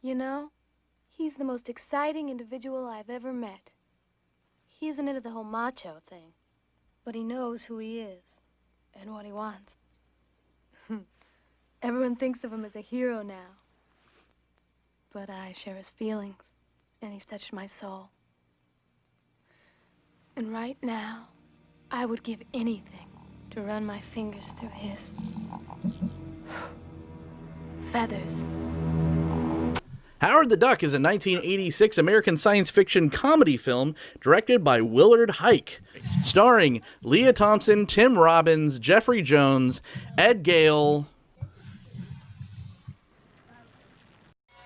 You know, he's the most exciting individual I've ever met. He isn't into the whole macho thing, but he knows who he is and what he wants. Everyone thinks of him as a hero now. But I share his feelings, and he's touched my soul. And right now, I would give anything to run my fingers through his feathers. Howard the Duck is a 1986 American science fiction comedy film directed by Willard Huyck, starring Leah Thompson, Tim Robbins, Jeffrey Jones, Ed Gale.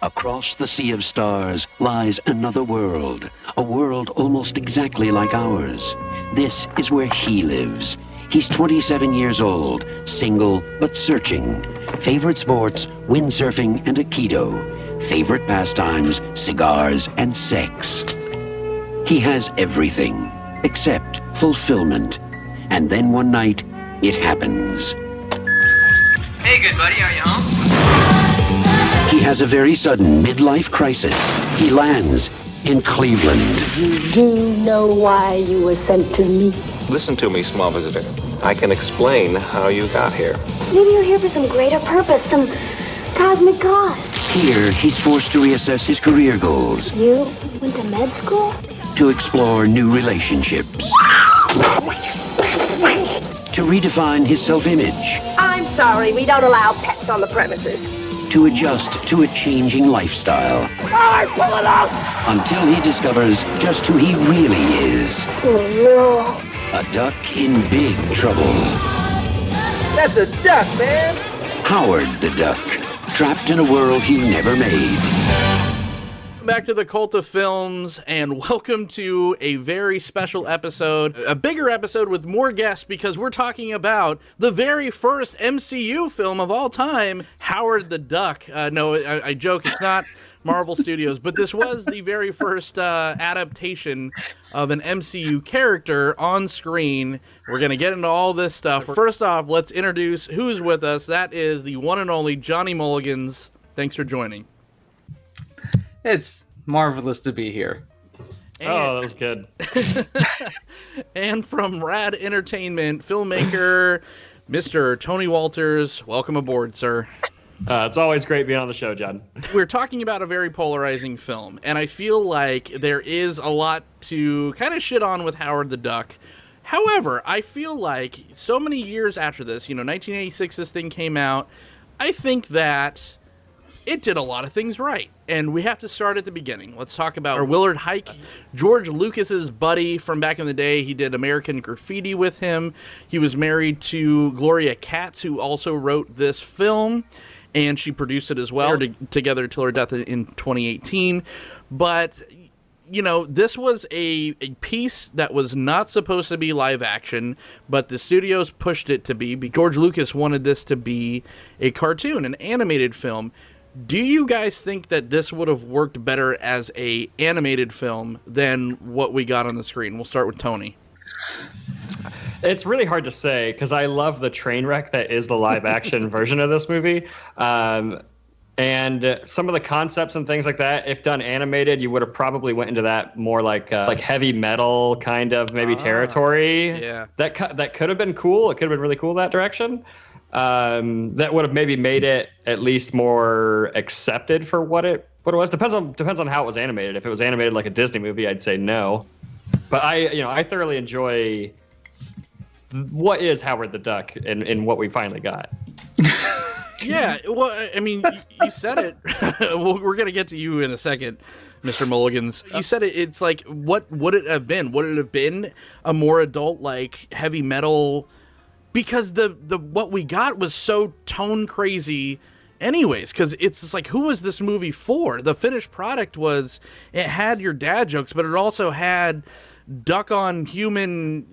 Across the sea of stars lies another world, a world almost exactly like ours. This is where he lives. He's 27 years old, single but searching. Favorite sports, windsurfing and Aikido. Favorite pastimes, cigars and sex. He has everything except fulfillment. And then one night, it happens. Hey, good buddy, are you home? He has a very sudden midlife crisis. He lands in Cleveland. You do know why you were sent to me? Listen to me, small visitor. I can explain how you got here. Maybe you're here for some greater purpose, some cosmic cause. Here, he's forced to reassess his career goals. You went to med school? To explore new relationships. To redefine his self-image. I'm sorry, we don't allow pets on the premises. To adjust to a changing lifestyle. All right, pull it out! Until he discovers just who he really is. Oh, A duck in big trouble. That's a duck, man! Howard the Duck, trapped in a world he never made. Back to the Cult of Films, and welcome to a very special episode, a bigger episode with more guests, because we're talking about the very first MCU film of all time, Howard the Duck. No, I joke, it's not Marvel Studios, but this was the very first adaptation of an MCU character on screen. We're going to get into all this stuff. First off, let's introduce who's with us. That is the one and only Johnny Mulligans. Thanks for joining. It's marvelous to be here. Oh, that was good. And from Rad Entertainment, filmmaker, Mr. Tony Walters. Welcome aboard, sir. It's always great being on the show, John. We're talking about a very polarizing film, and I feel like there is a lot to kind of shit on with Howard the Duck. However, I feel like so many years after this, 1986, this thing came out, I think that it did a lot of things right. And we have to start at the beginning. Let's talk about Willard Huyck, George Lucas's buddy from back in the day. He did American Graffiti with him. He was married to Gloria Katz, who also wrote this film, and she produced it as well, together till her death in 2018. But, this was a piece that was not supposed to be live action, but the studios pushed it to be. George Lucas wanted this to be a cartoon, an animated film. Do you guys think that this would have worked better as a animated film than what we got on the screen? We'll start with Tony. It's really hard to say because I love the train wreck that is the live action version of this movie. And some of the concepts and things like that, if done animated, you would have probably went into that more like heavy metal kind of maybe territory. Yeah. That could have been cool. It could have been really cool that direction. That would have maybe made it at least more accepted for what it was. Depends on how it was animated. If it was animated like a Disney movie, I'd say no. But I thoroughly enjoy what is Howard the Duck and what we finally got. Yeah, well, I mean, you said it. We're going to get to you in a second, Mr. Mulligans. You said it. It's like, what would it have been? Would it have been a more adult, like, heavy metal? Because the what we got was so tone crazy anyways, because it's just like, who was this movie for? The finished product it had your dad jokes, but it also had duck on human,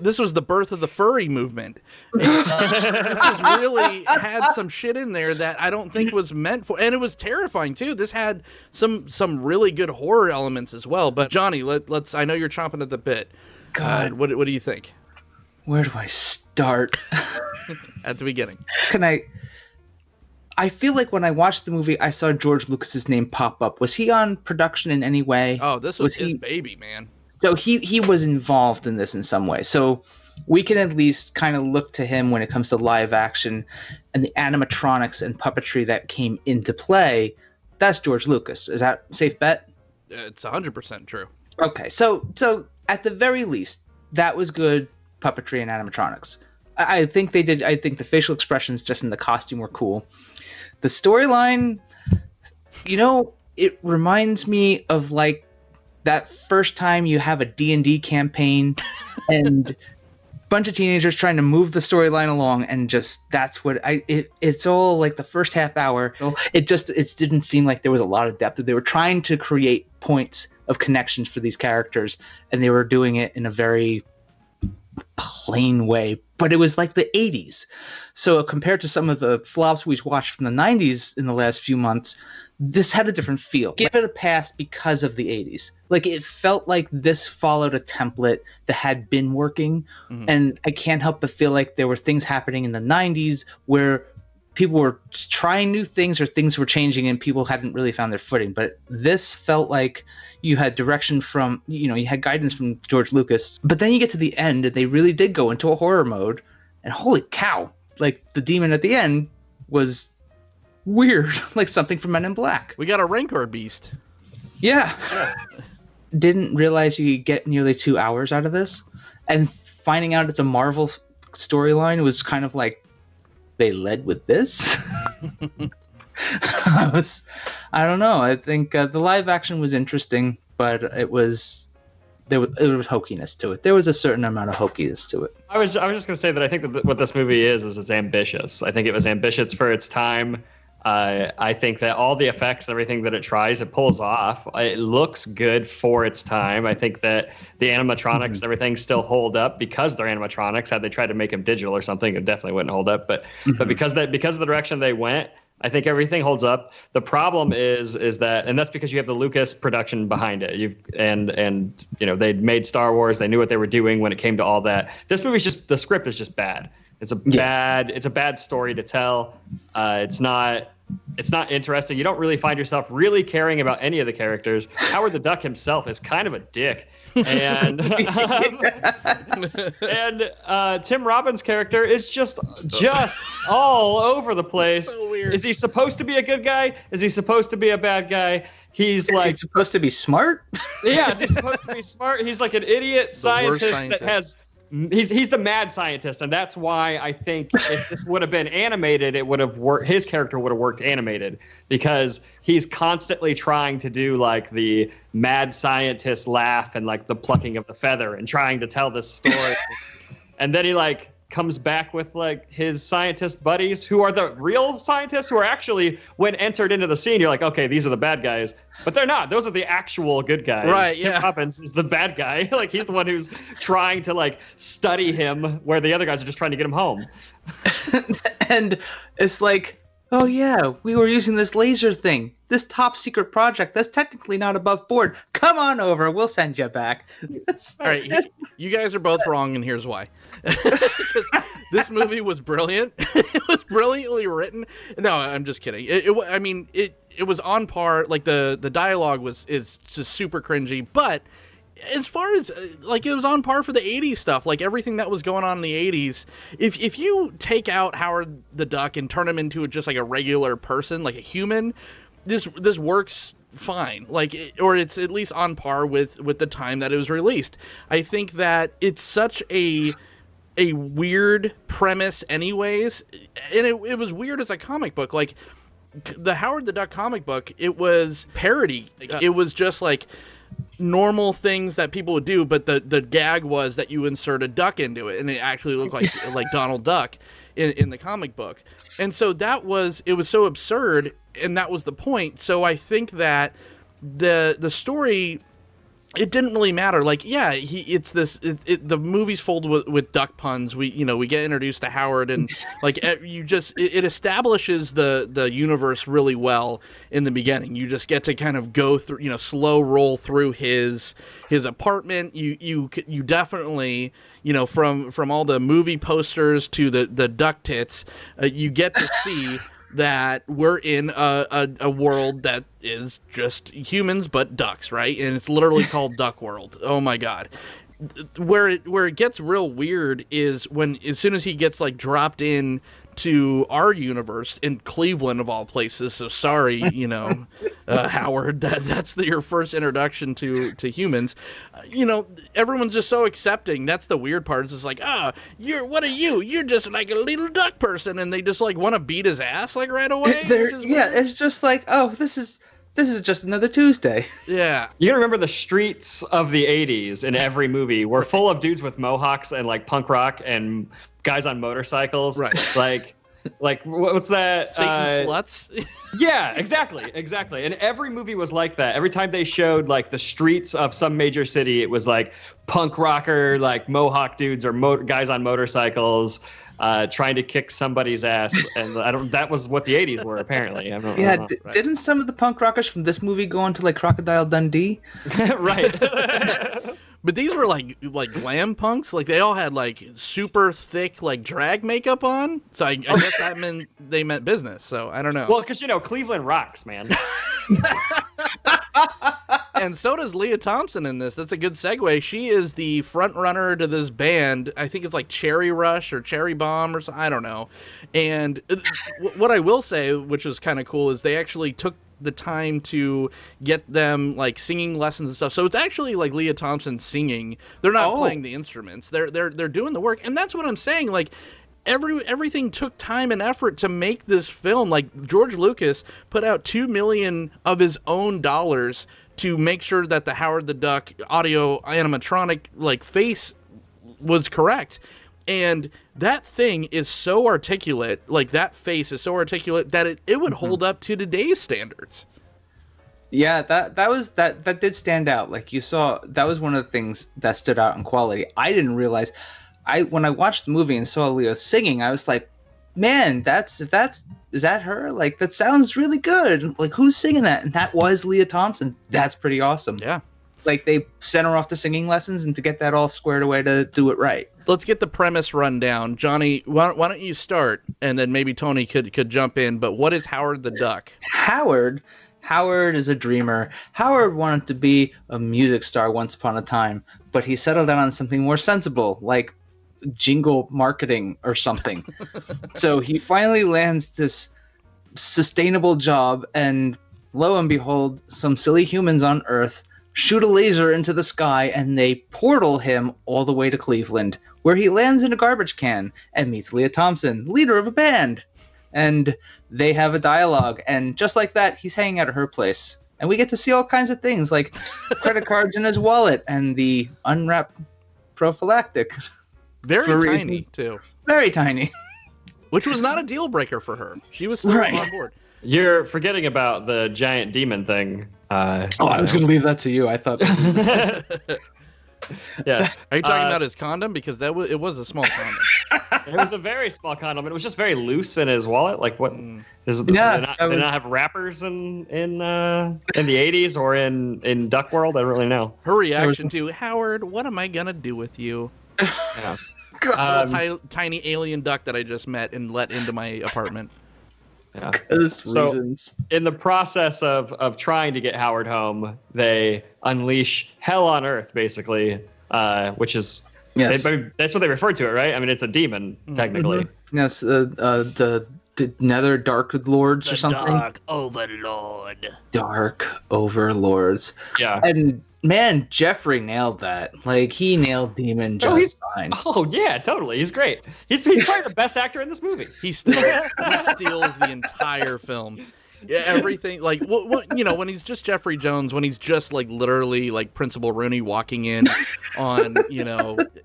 this was the birth of the furry movement. This really had some shit in there that I don't think was meant for, and it was terrifying too. This had some really good horror elements as well. But Johnny, let's I know you're chomping at the bit. God, what do you think? Where do I start? At the beginning. Can I I feel like when I watched the movie, I saw George Lucas's name pop up. Was he on production in any way? Oh, this was his baby, man. So he was involved in this in some way. So we can at least kind of look to him when it comes to live action and the animatronics and puppetry that came into play. That's George Lucas. Is that a safe bet? It's 100% true. Okay, so at the very least, that was good puppetry and animatronics. I think they did. I think the facial expressions just in the costume were cool. The storyline, it reminds me of like that first time you have a D&D campaign and bunch of teenagers trying to move the storyline along, and just that's what it's all like. The first half hour, it didn't seem like there was a lot of depth. They were trying to create points of connections for these characters, and they were doing it in a very plain way, but it was like the 80s. So compared to some of the flops we've watched from the 90s in the last few months, this had a different feel. Give it a pass because of the 80s. Like, it felt like this followed a template that had been working. Mm-hmm. And I can't help but feel like there were things happening in the 90s where people were trying new things or things were changing and people hadn't really found their footing. But this felt like you had direction from, you had guidance from George Lucas. But then you get to the end and they really did go into a horror mode. And holy cow, like the demon at the end was weird, like something from Men in Black. We got a Rancor beast. Yeah. Didn't realize you could get nearly 2 hours out of this. And finding out it's a Marvel storyline was kind of like, they led with this? I don't know. I think the live action was interesting, but there was hokiness to it. There was a certain amount of hokiness to it. I was just going to say that I think that what this movie is it's ambitious. I think it was ambitious for its time. I think that all the effects, everything that it tries, it pulls off. It looks good for its time. I think that the animatronics and everything still hold up because they're animatronics. Had they tried to make them digital or something, it definitely wouldn't hold up. But because of the direction they went, I think everything holds up. The problem is that, and that's because you have the Lucas production behind it. They made Star Wars. They knew what they were doing when it came to all that. This movie's the script is just bad. It's a bad story to tell. It's not interesting. You don't really find yourself really caring about any of the characters. Howard the Duck himself is kind of a dick. And Tim Robbins' character is just all over the place. So weird. Is he supposed to be a good guy? Is he supposed to be a bad guy? Is he supposed to be smart? Yeah, is he supposed to be smart? He's like an idiot scientist that has. He's the mad scientist, and that's why I think if this would have been animated, it would have worked. His character would have worked animated because he's constantly trying to do like the mad scientist laugh and like the plucking of the feather and trying to tell this story, and then he like comes back with like his scientist buddies who are the real scientists who are actually, when entered into the scene, you're like, okay, these are the bad guys. But they're not. Those are the actual good guys. Right, Tim Robbins is the bad guy. Like, he's the one who's trying to, like, study him, where the other guys are just trying to get him home. And it's like, oh, yeah, we were using this laser thing. This top secret project that's technically not above board. Come on over. We'll send you back. All right. You guys are both wrong, and here's why. Because this movie was brilliant. It was brilliantly written. No, I'm just kidding. It was on par. Like, the dialogue is just super cringy. But as far as, like, it was on par for the 80s stuff. Like, everything that was going on in the 80s. If you take out Howard the Duck and turn him into just, like, a regular person, like a human, this works fine. Like, or it's at least on par with the time that it was released. I think that it's such a weird premise anyways. And it was weird as a comic book. Like, the Howard the Duck comic book, it was parody. It was just like normal things that people would do, but the gag was that you insert a duck into it, and it actually looked like Donald Duck in the comic book. And so it was so absurd, and that was the point. So I think that the story, it didn't really matter. Like, yeah, the movie's full with duck puns. We get introduced to Howard, and like it establishes the universe really well in the beginning. You just get to kind of go through, slow roll through his apartment. You definitely, from all the movie posters to the duck tits, you get to see that we're in a world that is just humans but ducks, right? And it's literally called Duck World. Oh my god. Where it gets real weird is when, as soon as he gets like dropped in to our universe in Cleveland of all places. So sorry, Howard, that's your first introduction to humans. Everyone's just so accepting. That's the weird part. It's just like, what are you? You're just like a little duck person, and they just like want to beat his ass like right away. It's just like, this is just another Tuesday. Yeah. You gotta remember the streets of the 80s in every movie were full of dudes with mohawks and like punk rock and guys on motorcycles. Right. Like what's that? Satan sluts? Yeah, exactly. And every movie was like that. Every time they showed like the streets of some major city, it was like punk rocker, like mohawk dudes or guys on motorcycles. Trying to kick somebody's ass, and that was what the 80s were, apparently. Didn't some of the punk rockers from this movie go into like Crocodile Dundee? Right. But these were like glam punks. Like they all had like super thick like drag makeup on. So I guess that meant they meant business. So I don't know. Well, because Cleveland rocks, man. And so does Leah Thompson in this. That's a good segue. She is the front runner to this band. I think it's like Cherry Rush or Cherry Bomb or something. I don't know. And what I will say, which was kind of cool, is they actually took the time to get them like singing lessons and stuff. So it's actually like Leah Thompson singing. They're not playing the instruments. They're doing the work. And that's what I'm saying. Like everything took time and effort to make this film. Like George Lucas put out $2 million of his own dollars to make sure that the Howard the Duck audio animatronic like face was correct. And that thing is so articulate, like that face is so articulate that it would hold up to today's standards. Yeah, that did stand out. Like you saw, that was one of the things that stood out in quality. I didn't realize, when I watched the movie and saw Leah singing, I was like, man, is that her? Like, that sounds really good. Like, who's singing that? And that was Leah Thompson. That's pretty awesome. Yeah. Like, they sent her off to singing lessons and to get that all squared away to do it right. Let's get the premise run down. Johnny, why don't you start? And then maybe Tony could jump in. But what is Howard the Duck? Howard is a dreamer. Howard wanted to be a music star once upon a time, but he settled down on something more sensible, like jingle marketing or something. So he finally lands this sustainable job, and lo and behold, some silly humans on Earth shoot a laser into the sky and they portal him all the way to Cleveland, where he lands in a garbage can and meets Leah Thompson, leader of a band. And they have a dialogue, and just like that, he's hanging out at her place. And we get to see all kinds of things, like credit cards in his wallet and the unwrapped prophylactic. Very tiny, too. Very tiny. Which was not a deal breaker for her. She was still on board. You're forgetting about the giant demon thing. I was going to leave that to you. I thought. Yeah. Are you talking about his condom? Because it was a small condom. It was a very small condom, but it was just very loose in his wallet. Like what? Did they not have wrappers in the 80s or in Duck World? I don't really know. Her reaction to Howard, what am I gonna do with you? Yeah. Tiny alien duck that I just met and let into my apartment. Yeah. So, in the process of trying to get Howard home, they unleash hell on Earth, basically, which is that's what they refer to it, right? I mean, it's a demon technically. Mm-hmm. Yes, the Nether Dark Lords or something. Dark Overlord. Dark Overlords. Yeah. And man, Geoffrey nailed that. Like, he nailed Demon just fine. Oh yeah, totally. He's great. He's probably the best actor in this movie. He steals the entire film. Yeah, everything, like what when he's just Jeffrey Jones, when he's just like literally like Principal Rooney walking in on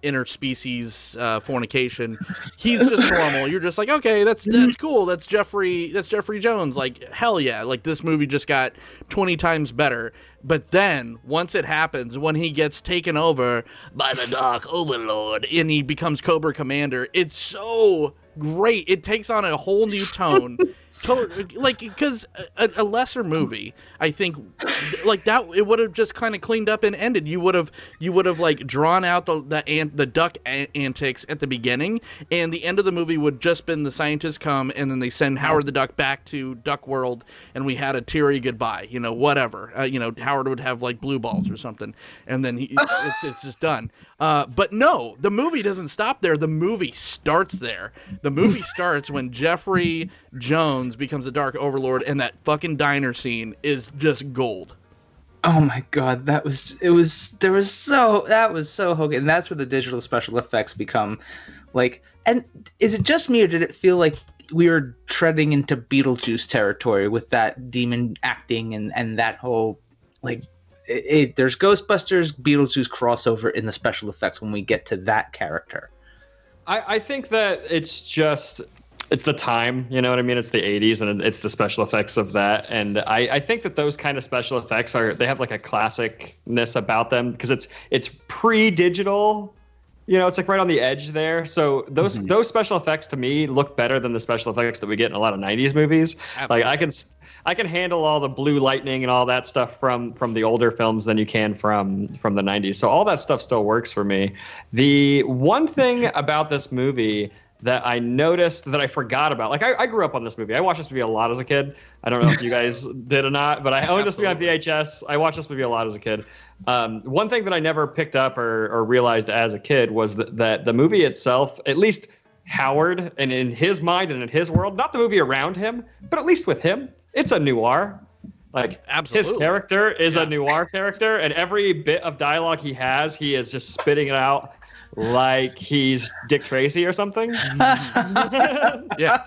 interspecies fornication, he's just normal. You're just like, okay, that's cool. That's Jeffrey Jones. Like, hell yeah, like this movie just got 20 times better. But then once it happens, when he gets taken over by the Dark Overlord and he becomes Cobra Commander, it's so great. It takes on a whole new tone. like, because a lesser movie, I think, like that, it would have just kind of cleaned up and ended. You would have like drawn out the duck antics at the beginning, and the end of the movie would just been the scientists come and then they send Howard the Duck back to Duck World, and we had a teary goodbye. Whatever. Howard would have like blue balls or something, and then it's just done. But no, the movie doesn't stop there. The movie starts there. The movie starts when Jeffrey Jones becomes a Dark Overlord, and that fucking diner scene is just gold. Oh my god, that was so hokey, and that's where the digital special effects become like. And is it just me, or did it feel like we were treading into Beetlejuice territory with that demon acting and that whole like? There's Ghostbusters, Beetlejuice crossover in the special effects when we get to that character. I think that it's the time, you know what I mean? It's the 80s, and it's the special effects of that. And I think that those kind of special effects they have like a classicness about them because it's pre-digital. It's like right on the edge there. So those special effects to me look better than the special effects that we get in a lot of 90s movies. Absolutely. Like I can handle all the blue lightning and all that stuff from the older films than you can from the 90s. So all that stuff still works for me. The one thing about this movie that I noticed that I forgot about, like I grew up on this movie. I watched this movie a lot as a kid. I don't know if you guys did or not, but I owned this movie on VHS. I watched this movie a lot as a kid. One thing that I never picked up or realized as a kid was that the movie itself, at least Howard, and in his mind and in his world, not the movie around him, but at least with him, it's a noir. Like, absolutely. His character is a noir character, and every bit of dialogue he is just spitting it out like he's Dick Tracy or something. Yeah.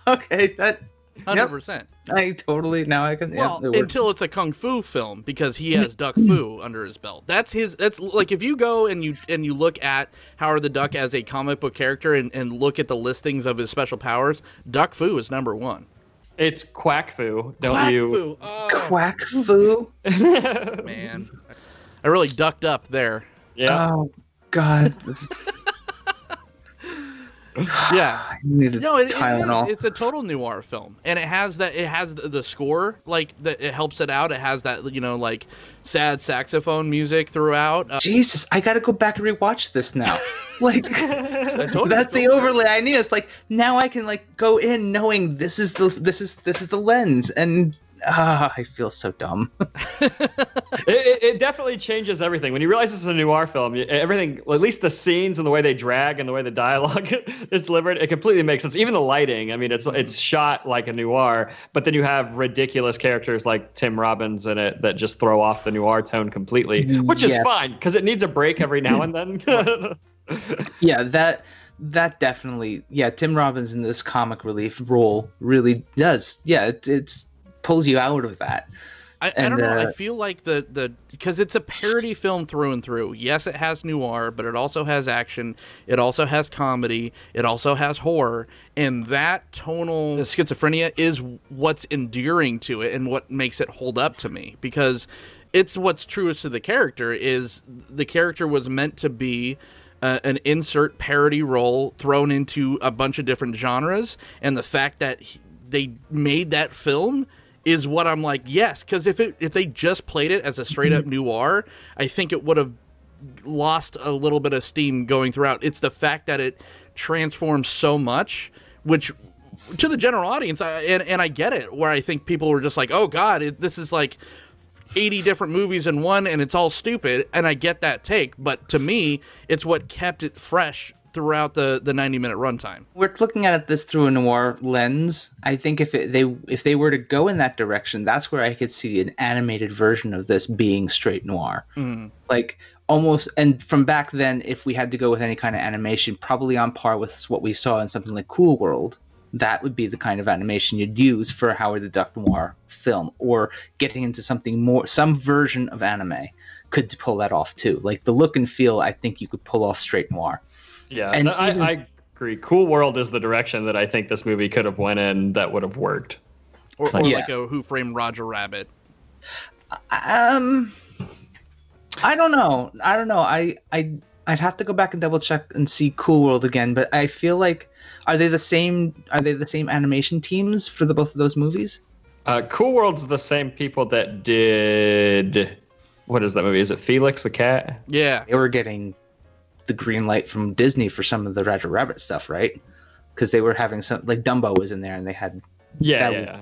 Okay, that 100%. I totally I can. Well, until it's a kung fu film because he has Duck Fu under his belt. That's like if you go and you look at Howard the Duck as a comic book character and look at the listings of his special powers, Duck Fu is number one. It's Quack Fu. Fu. Oh. Quack Fu. Man, I really ducked up there. Yeah. Oh God. Yeah. It's a total noir film, and it has the score, like it helps it out. It has that like sad saxophone music throughout. Jesus, I got to go back and rewatch this now. Like that's the overlay I need. It's like now I can like go in knowing this is the lens, and I feel so dumb. It definitely changes everything. When you realize it's a noir film, everything, at least the scenes and the way they drag and the way the dialogue is delivered, it completely makes sense. Even the lighting, I mean, it's shot like a noir, but then you have ridiculous characters like Tim Robbins in it that just throw off the noir tone completely, which is fine because it needs a break every now and then. Yeah, that definitely, Tim Robbins in this comic relief role really does. Yeah, it's pulls you out of that. I don't know. I feel like because it's a parody film through and through. Yes, it has noir, but it also has action. It also has comedy. It also has horror. And that tonal schizophrenia is what's endearing to it and what makes it hold up to me. Because it's what's truest to the character is the character was meant to be an insert parody role thrown into a bunch of different genres. And the fact that they made that film is what I'm like, yes, because if they just played it as a straight up noir, I think it would have lost a little bit of steam going throughout. It's the fact that it transforms so much, which to the general audience, and I get it, where I think people were just like, oh God, this is like 80 different movies in one and it's all stupid, and I get that take, but to me, it's what kept it fresh throughout the 90-minute runtime. We're looking at this through a noir lens. I think if they were to go in that direction, that's where I could see an animated version of this being straight noir. Like almost, and from back then, if we had to go with any kind of animation, probably on par with what we saw in something like Cool World, that would be the kind of animation you'd use for a Howard the Duck noir film, or getting into something more, some version of anime could pull that off too. Like the look and feel, I think you could pull off straight noir. Yeah, and I agree. Cool World is the direction that I think this movie could have went in that would have worked. Or like a Who Framed Roger Rabbit. I don't know. I'd have to go back and double check and see Cool World again, but I feel like Are they the same animation teams for both of those movies? Cool World's the same people that did, what is that movie? Is it Felix the Cat? Yeah. They were getting the green light from Disney for some of the Roger Rabbit stuff, right? Because they were having some, like Dumbo was in there, and they had. Yeah.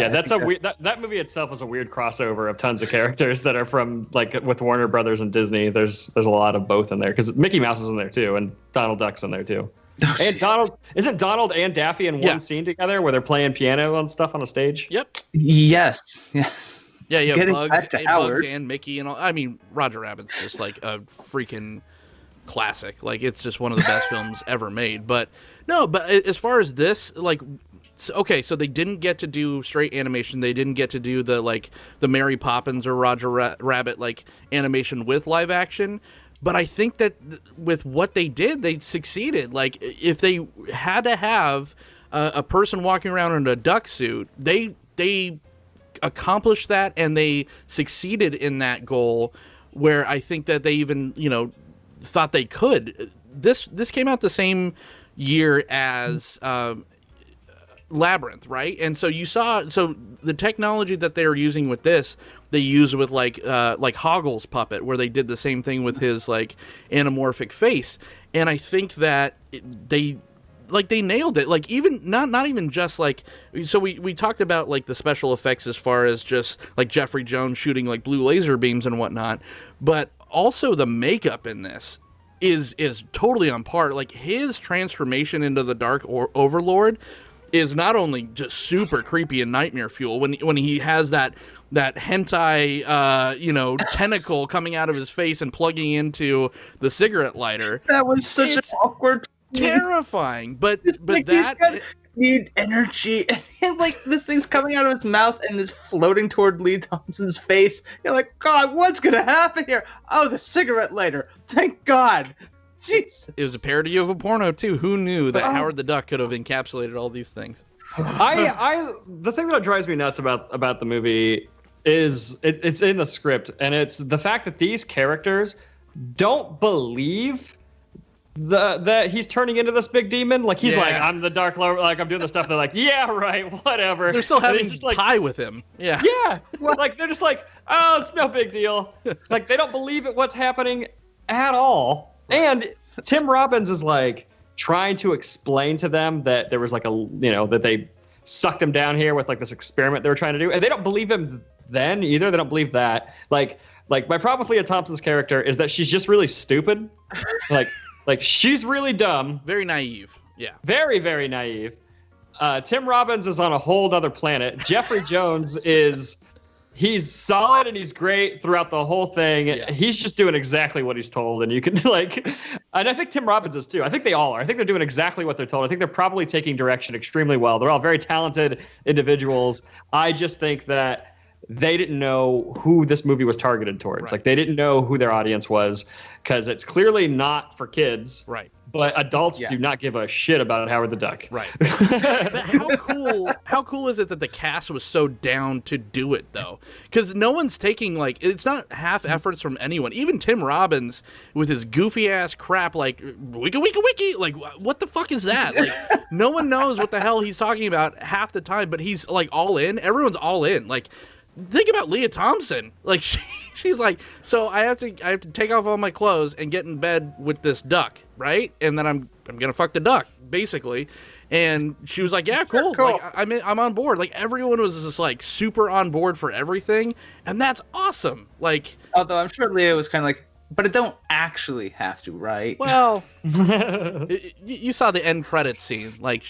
That's a weird. That movie itself is a weird crossover of tons of characters that are from like with Warner Brothers and Disney. There's a lot of both in there because Mickey Mouse is in there too, and Donald Duck's in there too. Oh, and Donald and Daffy in one scene together where they're playing piano and stuff on a stage? Yep. Yes. Yeah. Bugs and Mickey and all. I mean, Roger Rabbit's just like a freaking classic. Like it's just one of the best films ever made. But no, but as far as this, like. Okay, so they didn't get to do straight animation. They didn't get to do the Mary Poppins or Roger Rabbit like animation with live action. But I think that with what they did, they succeeded. Like if they had to have a person walking around in a duck suit, they accomplished that and they succeeded in that goal. Where I think that they even thought they could. This came out the same year as. Labyrinth, right? And so the technology that they were using with this, they used with like Hoggle's puppet, where they did the same thing with his like anamorphic face. And I think that they nailed it. Like even not even just like, so we talked about like the special effects as far as just like Jeffrey Jones shooting like blue laser beams and whatnot, but also the makeup in this is totally on par. Like his transformation into the Dark Overlord is not only just super creepy and nightmare fuel when he has that hentai tentacle coming out of his face and plugging into the cigarette lighter. That was such an awkward, terrifying. But like that need energy, and like this thing's coming out of his mouth and is floating toward Lee Thompson's face. You're like, God, what's gonna happen here? Oh, the cigarette lighter! Thank God. Jeez. It was a parody of a porno too. Who knew that Howard the Duck could have encapsulated all these things? The thing that drives me nuts about the movie is it's in the script, and it's the fact that these characters don't believe that he's turning into this big demon. Like he's like, I'm the Dark Lord, like I'm doing the stuff. They're like, yeah, right, whatever. They're still having pie with him. Yeah. Like they're just like, oh, it's no big deal. Like they don't believe what's happening at all. And Tim Robbins is like trying to explain to them that there was like that they sucked him down here with like this experiment they were trying to do, and they don't believe him then either. They don't believe that. Like my problem with Leah Thompson's character is that she's just really stupid. like she's really dumb. Very naive. Yeah. Very, very naive. Tim Robbins is on a whole other planet. Jeffrey Jones he's solid and he's great throughout the whole thing. Yeah. He's just doing exactly what he's told, and you can and I think Tim Robbins is too. I think they all are. I think they're doing exactly what they're told. I think they're probably taking direction extremely well. They're all very talented individuals. I just think that they didn't know who this movie was targeted towards. Right. Like they didn't know who their audience was, because it's clearly not for kids. Right. But adults do not give a shit about Howard the Duck. Right. How cool is it that the cast was so down to do it, though? Because no one's taking, like, it's not half efforts from anyone. Even Tim Robbins with his goofy ass crap, like, wiki, like, what the fuck is that? Like, no one knows what the hell he's talking about half the time, but he's, like, all in. Everyone's all in. Like, think about Leah Thompson. Like, she's like, so I have to take off all my clothes and get in bed with this duck, right? And then I'm gonna fuck the duck, basically. And she was like, yeah, cool. Like I'm on board. Like everyone was just like super on board for everything, and that's awesome. Like, although I'm sure Leah was kind of like, but it don't actually have to, right? Well, you saw the end credits scene. Like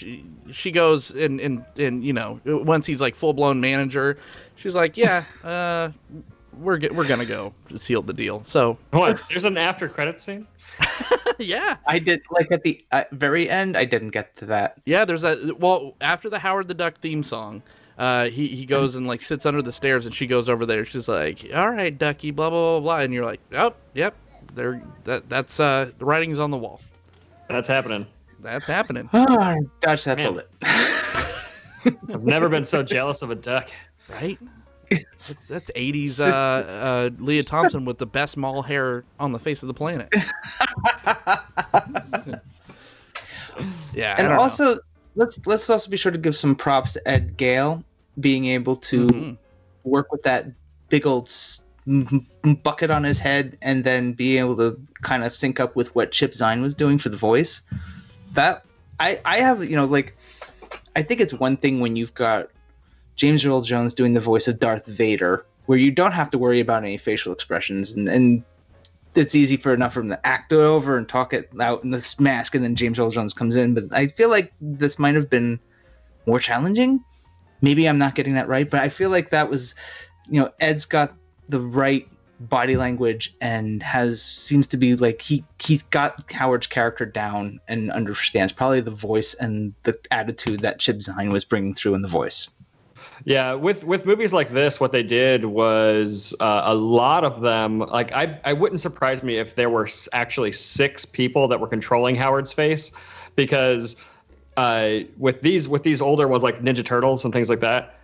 she goes and once he's like full blown manager, she's like, yeah, we're gonna go seal the deal. So what? There's an after credits scene. Yeah, I did, like at the very end. I didn't get to that. Yeah, there's after the Howard the Duck theme song. He goes and like sits under the stairs, and she goes over there. She's like, "All right, Ducky, blah blah blah blah," and you're like, "Oh, yep, that's the writing's on the wall." That's happening. That's happening. Oh, dodge that bullet. I've never been so jealous of a duck. Right? That's 80s Leah Thompson with the best mall hair on the face of the planet. Yeah, and also let's also be sure to give some props to Ed Gale being able to work with that big old bucket on his head and then be able to kind of sync up with what Chip Zien was doing for the voice. That I have, like, I think it's one thing when you've got James Earl Jones doing the voice of Darth Vader, where you don't have to worry about any facial expressions, and it's easy for enough for him to act it over and talk it out in this mask, and then James Earl Jones comes in. But I feel like this might have been more challenging. Maybe I'm not getting that right, but I feel like that was, Ed's got the right body language and seems to be like he's got Howard's character down and understands probably the voice and the attitude that Chip Zien was bringing through in the voice. Yeah, with movies like this, what they did was a lot of them. Like, I wouldn't surprise me if there were actually 6 people that were controlling Howard's face, because with these older ones like Ninja Turtles and things like that,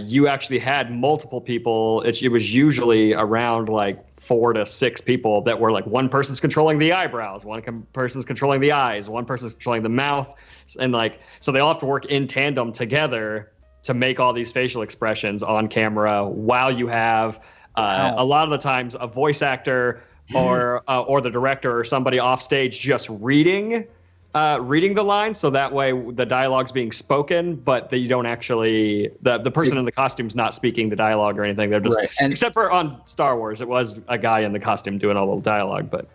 you actually had multiple people. It was usually around like 4 to 6 people that were like, one person's controlling the eyebrows, one person's controlling the eyes, one person's controlling the mouth, and like, so they all have to work in tandem together to make all these facial expressions on camera, while you have a lot of the times a voice actor or the director or somebody off stage just reading the lines, so that way the dialogue's being spoken, but that you don't actually, the person in the costume's not speaking the dialogue or anything. They're just, except for on Star Wars, it was a guy in the costume doing all the dialogue, but.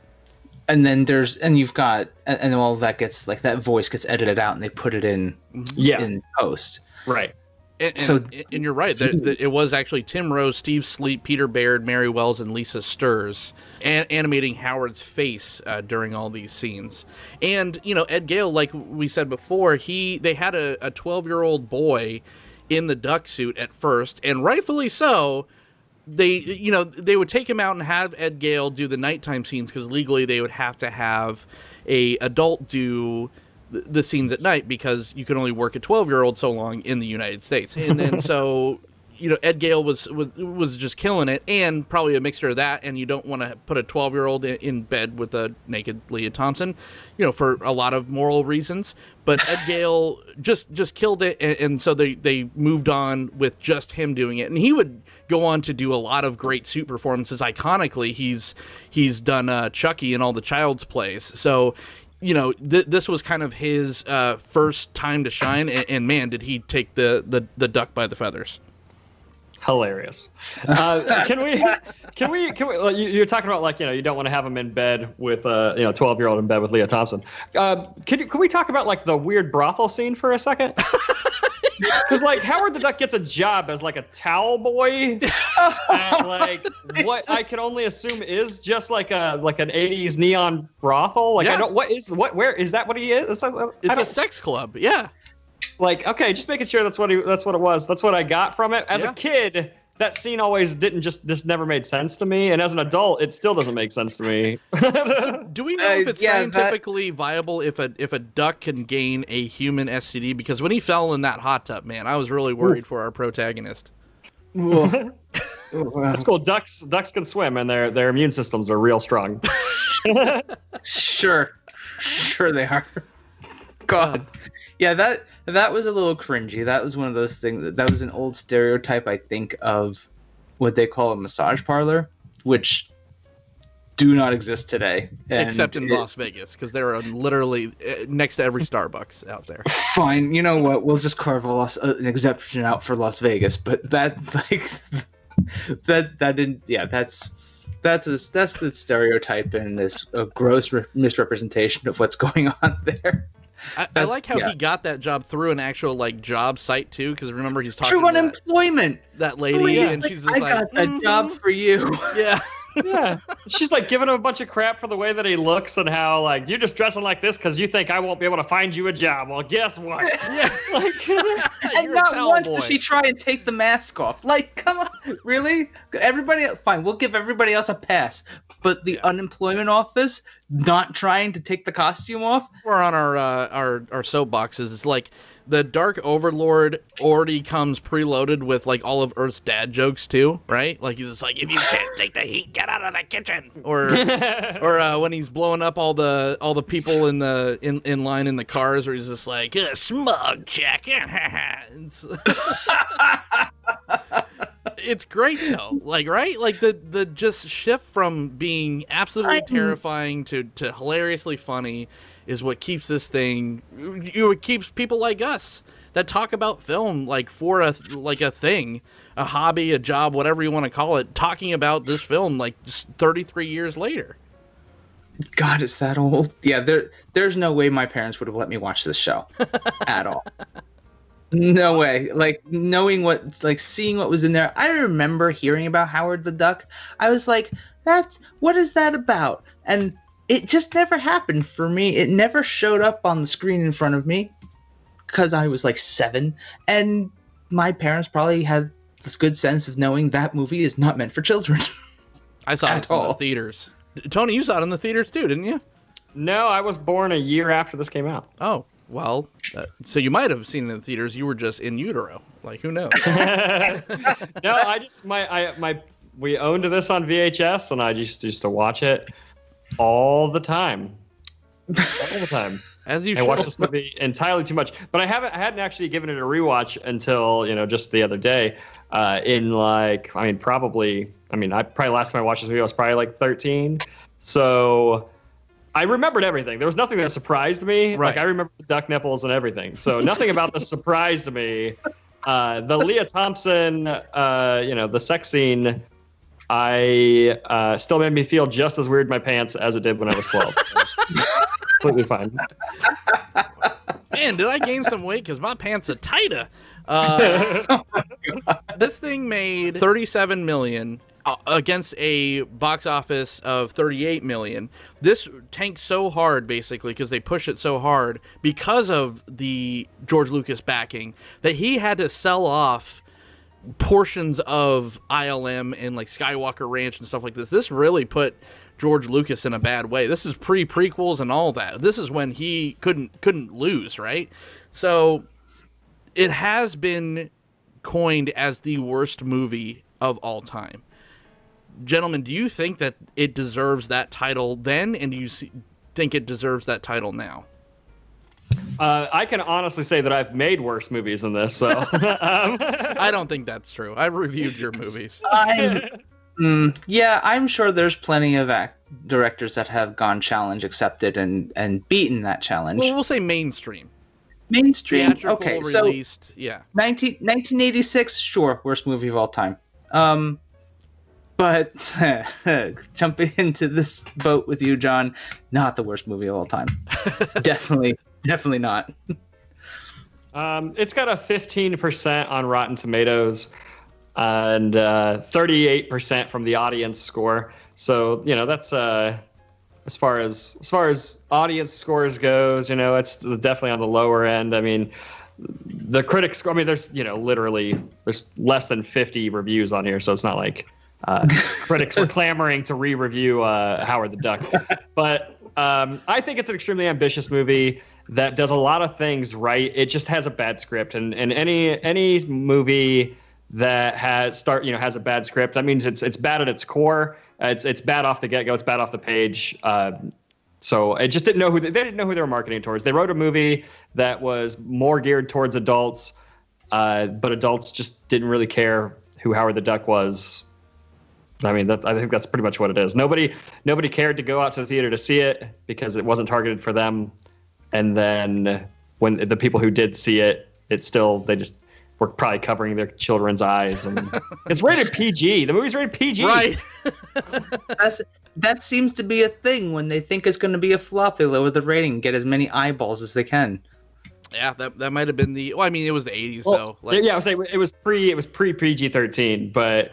And then you've got, and all that gets, like, that voice gets edited out and they put it in post. Right. And you're right. It was actually Tim Rose, Steve Sleep, Peter Baird, Mary Wells, and Lisa Sturz animating Howard's face during all these scenes. And, Ed Gale, like we said before, they had a 12-year-old boy in the duck suit at first, and rightfully so. They would take him out and have Ed Gale do the nighttime scenes, because legally they would have to have a adult do the scenes at night, because you can only work a 12-year-old so long in the United States. And then so, Ed Gale was just killing it, and probably a mixture of that, and you don't want to put a 12-year-old in bed with a naked Leah Thompson, for a lot of moral reasons. But Ed Gale just killed it, and so they moved on with just him doing it. And he would go on to do a lot of great suit performances. Iconically, he's done Chucky and all the Child's Plays. So, this was kind of his first time to shine, and man, did he take the duck by the feathers. Hilarious. Can we? You're talking about, like, you don't want to have him in bed with 12-year-old in bed with Leah Thompson. Can we talk about, like, the weird brothel scene for a second? Because, like, Howard the Duck gets a job as, like, a towel boy at, like, what I can only assume is just like an 80s neon brothel. Like, yeah. Where is that what he is? It's a sex club. Yeah. Like, okay, just making sure that's what it was. That's what I got from it. As a kid, that scene always didn't just never made sense to me, and as an adult, it still doesn't make sense to me. So do we know if it's scientifically viable if a duck can gain a human STD? Because when he fell in that hot tub, man, I was really worried for our protagonist. That's cool. Ducks can swim, and their immune systems are real strong. Sure they are. God, yeah, that was a little cringy. That was one of those things. That was an old stereotype, I think, of what they call a massage parlor, which do not exist today. Except in Las Vegas, because there are literally next to every Starbucks out there. Fine, you know what? We'll just carve an exception out for Las Vegas. But that's the stereotype, and this a gross misrepresentation of what's going on there. I like how he got that job through an actual, like, job site too, because remember he's talking through unemployment. That lady, and she's just I got a job for you. Yeah. Yeah, she's like giving him a bunch of crap for the way that he looks and how, like, you're just dressing like this because you think I won't be able to find you a job. Well, guess what? Yeah. And not once does she try and take the mask off. Like, come on, really? Everybody, fine, we'll give everybody else a pass, but the unemployment office not trying to take the costume off. We're on our soapboxes. It's like, the Dark Overlord already comes preloaded with like all of Earth's dad jokes too, right? Like he's just like, if you can't take the heat, get out of the kitchen. Or when he's blowing up all the people in line in the cars, where he's just like, smug check. It's great though, like, right? Like the just shift from being absolutely terrifying to hilariously funny is what keeps this thing. It keeps people like us that talk about film like for a thing, a hobby, a job, whatever you want to call it, talking about this film like just 33 years later. God, is that old? Yeah, there's no way my parents would have let me watch this show at all. No way. Like knowing seeing what was in there. I remember hearing about Howard the Duck. I was like, what is that about? And it just never happened for me. It never showed up on the screen in front of me because I was like 7. And my parents probably had this good sense of knowing that movie is not meant for children. I saw it in the theaters. Tony, you saw it in the theaters too, didn't you? No, I was born a year after this came out. Oh, well, so you might have seen it in the theaters. You were just in utero. Like, who knows? No, we owned this on VHS, and I just used to watch it all the time. All the time. As you should. I watched this movie entirely too much, but I hadn't actually given it a rewatch until just the other day. Probably last time I watched this movie I was probably like 13. So I remembered everything. There was nothing that surprised me. Right. Like I remember the duck nipples and everything. So nothing about this surprised me. The Leah Thompson, the sex scene, still made me feel just as weird in my pants as it did when I was 12. Completely fine. Man, did I gain some weight? Because my pants are tighter. This thing made $37 million against a box office of $38 million. This tanked so hard, basically, because they pushed it so hard because of the George Lucas backing, that he had to sell off portions of ILM and like Skywalker Ranch and stuff like this. This really put George Lucas in a bad way. This is pre-prequels and all that. This is when he couldn't lose, right? So it has been coined as the worst movie of all time. Gentlemen, do you think that it deserves that title then, and do you think it deserves that title now? I can honestly say that I've made worse movies than this, so I don't think that's true. I've reviewed your movies. I'm sure there's plenty of directors that have gone challenge accepted and beaten that challenge. Well, we'll say mainstream. Mainstream. Theatrical, okay, released, so yeah. 1986, sure, worst movie of all time. But jumping into this boat with you, John, not the worst movie of all time. Definitely not. It's got a 15% on Rotten Tomatoes and 38% from the audience score. So, that's as far as audience scores goes, it's definitely on the lower end. I mean, the critics score, there's, literally there's less than 50 reviews on here, so it's not like critics were clamoring to re-review Howard the Duck. But I think it's an extremely ambitious movie that does a lot of things right. It just has a bad script, and any movie that has a bad script, that means it's bad at its core. It's bad off the get-go. It's bad off the page. So it just didn't know they didn't know who they were marketing towards. They wrote a movie that was more geared towards adults, but adults just didn't really care who Howard the Duck was. I think that's pretty much what it is. Nobody cared to go out to the theater to see it because it wasn't targeted for them. And then when the people who did see it, they just were probably covering their children's eyes. And it's rated PG. The movie's rated PG. Right. That seems to be a thing. When they think it's going to be a flop, they lower the rating and get as many eyeballs as they can. Yeah, that might have been the. Well, it was the 80s though. I was saying it was pre PG-13, but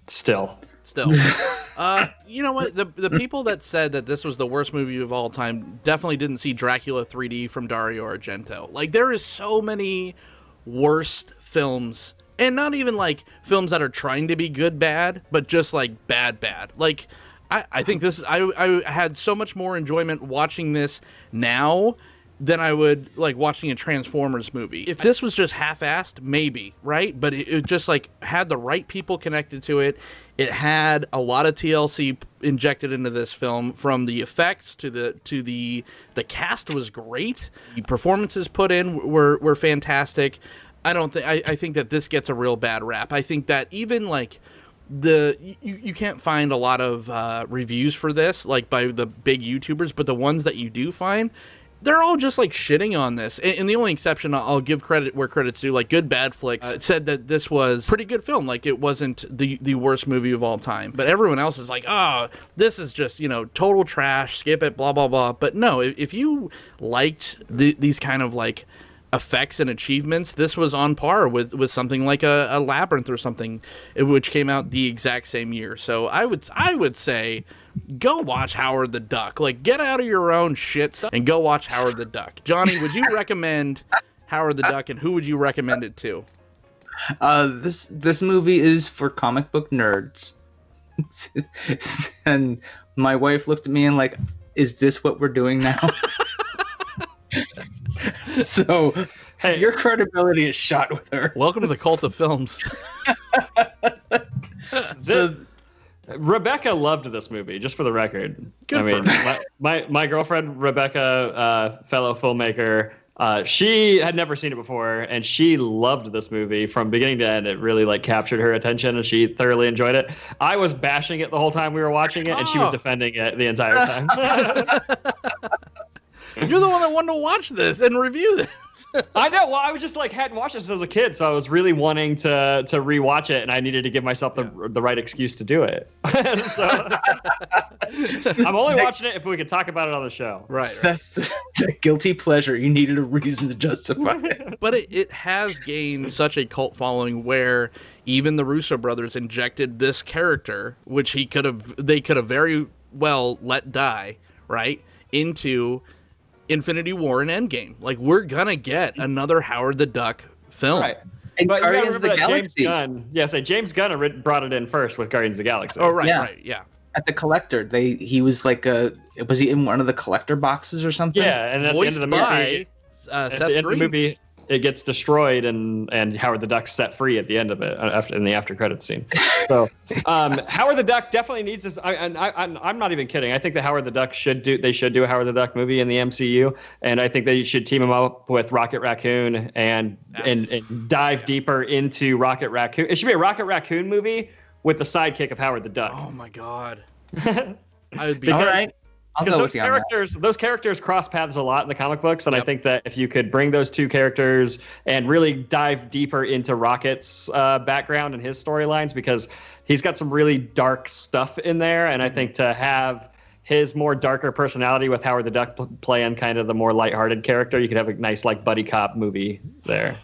still. You know what? The people that said that this was the worst movie of all time definitely didn't see Dracula 3D from Dario Argento. Like, there is so many worst films, and not even like films that are trying to be good bad, but just like bad. Like, I think this. I had so much more enjoyment watching this now than I would like watching a Transformers movie. If this was just half-assed, maybe, right? But it just like had the right people connected to it. It had a lot of TLC injected into this film, from the effects to the cast was great. The performances put in were fantastic. I think that this gets a real bad rap. I think that even like you can't find a lot of reviews for this like by the big YouTubers, but the ones that you do find, they're all just like shitting on this. And the only exception, I'll give credit where credit's due, like Good Bad Flicks said that this was pretty good film. Like it wasn't the worst movie of all time. But everyone else is like, oh, this is just, total trash, skip it, blah, blah, blah. But no, if you liked these kind of like effects and achievements, this was on par with something like a Labyrinth or something, which came out the exact same year. So I would say, go watch Howard the Duck. Like, get out of your own shit stuff and go watch Howard the Duck. Johnny, would you recommend Howard the Duck, and who would you recommend it to? This movie is for comic book nerds. And my wife looked at me and like, is this what we're doing now? So, hey, your credibility is shot with her. Welcome to the cult of films. Rebecca loved this movie, just for the record. Good my girlfriend Rebecca, fellow filmmaker, she had never seen it before, and she loved this movie from beginning to end. It really like captured her attention, and she thoroughly enjoyed it. I was bashing it the whole time we were watching it, and she was defending it the entire time. You're the one that wanted to watch this and review this. I know. Well, I was just like, hadn't watched this as a kid, so I was really wanting to rewatch it, and I needed to give myself the right excuse to do it. So I'm only watching it if we could talk about it on the show. Right. That's the guilty pleasure. You needed a reason to justify it. But it has gained such a cult following where even the Russo brothers injected this character, which they could have very well let die, right, into Infinity War and Endgame. Like, we're gonna get another Howard the Duck film. Right. But Guardians of the Galaxy. James Gunn brought it in first with Guardians of the Galaxy. Oh, right, yeah. At the collector, he was like was he in one of the collector boxes or something? Yeah, and at the end of the movie, Seth at the end Green. of the movie, it gets destroyed, and Howard the Duck's set free at the end of it, in the after credits scene. So Howard the Duck definitely needs this. I'm not even kidding. I think that Howard the Duck should do a Howard the Duck movie in the MCU, and I think they should team him up with Rocket Raccoon and dive deeper into Rocket Raccoon. It should be a Rocket Raccoon movie with the sidekick of Howard the Duck. Oh my God. I would be all right. Because those characters cross paths a lot in the comic books, and I think that if you could bring those two characters and really dive deeper into Rocket's background and his storylines, because he's got some really dark stuff in there, and I think to have his more darker personality with Howard the Duck playing kind of the more lighthearted character, you could have a nice like buddy cop movie there.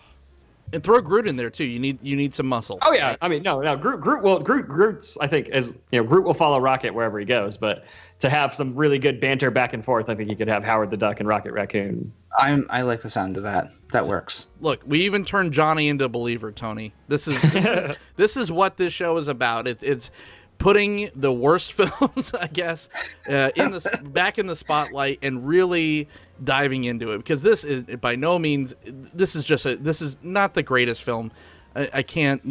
And throw Groot in there too. You need some muscle. Oh yeah, right? I mean no. Groot's I think Groot will follow Rocket wherever he goes, but to have some really good banter back and forth, I think you could have Howard the Duck and Rocket Raccoon. I like the sound of that. That works. Look, we even turned Johnny into a believer, Tony. This is what this show is about. It's putting the worst films, I guess, back in the spotlight and really diving into it, because this is by no means, this is not the greatest film. I can't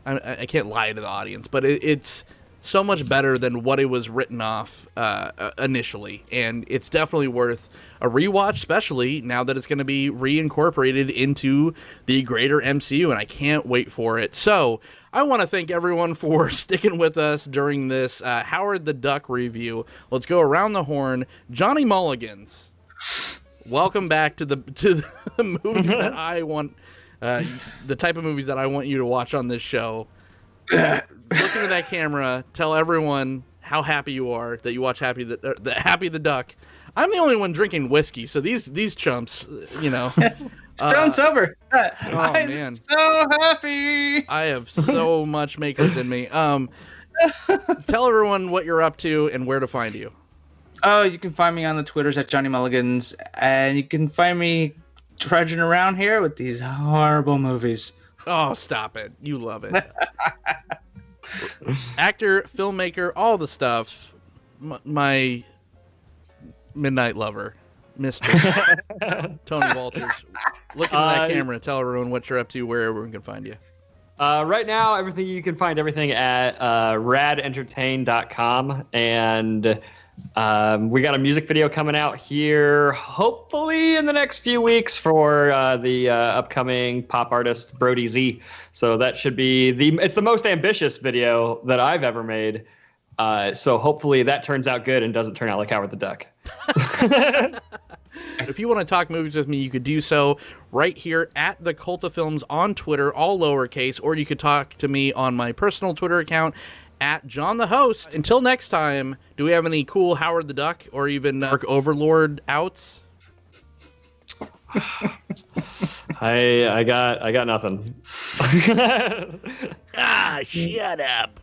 I can't lie to the audience, but it's so much better than what it was written off initially, and it's definitely worth a rewatch, especially now that it's going to be reincorporated into the greater MCU, and I can't wait for it. So I want to thank everyone for sticking with us during this Howard the Duck review. Let's go around the horn. Johnny Mulligans, welcome back to the movies that I want, the type of movies that I want you to watch on this show. Look into that camera. Tell everyone how happy you are that you watch Happy the Duck. I'm the only one drinking whiskey, so these chumps, Stone sober. I'm man. so happy. I have so much makeup in me. Tell everyone what you're up to and where to find you. Oh, you can find me on the Twitters at Johnny Mulligans, and you can find me trudging around here with these horrible movies. Oh, stop it. You love it. Actor, filmmaker, all the stuff. My midnight lover. Mr. Tony Walters. Look into that camera and tell everyone what you're up to, where everyone can find you. Right now, you can find everything at radentertain.com. And we got a music video coming out here, hopefully in the next few weeks, for the upcoming pop artist Brody Z. So that should be it's the most ambitious video that I've ever made. So hopefully that turns out good and doesn't turn out like Howard the Duck. If you want to talk movies with me, you could do so right here at the Cult of Films on Twitter, all lowercase, or you could talk to me on my personal Twitter account at John the Host. Until next time, do we have any cool Howard the Duck or even Dark Overlord outs? I got nothing. Shut up.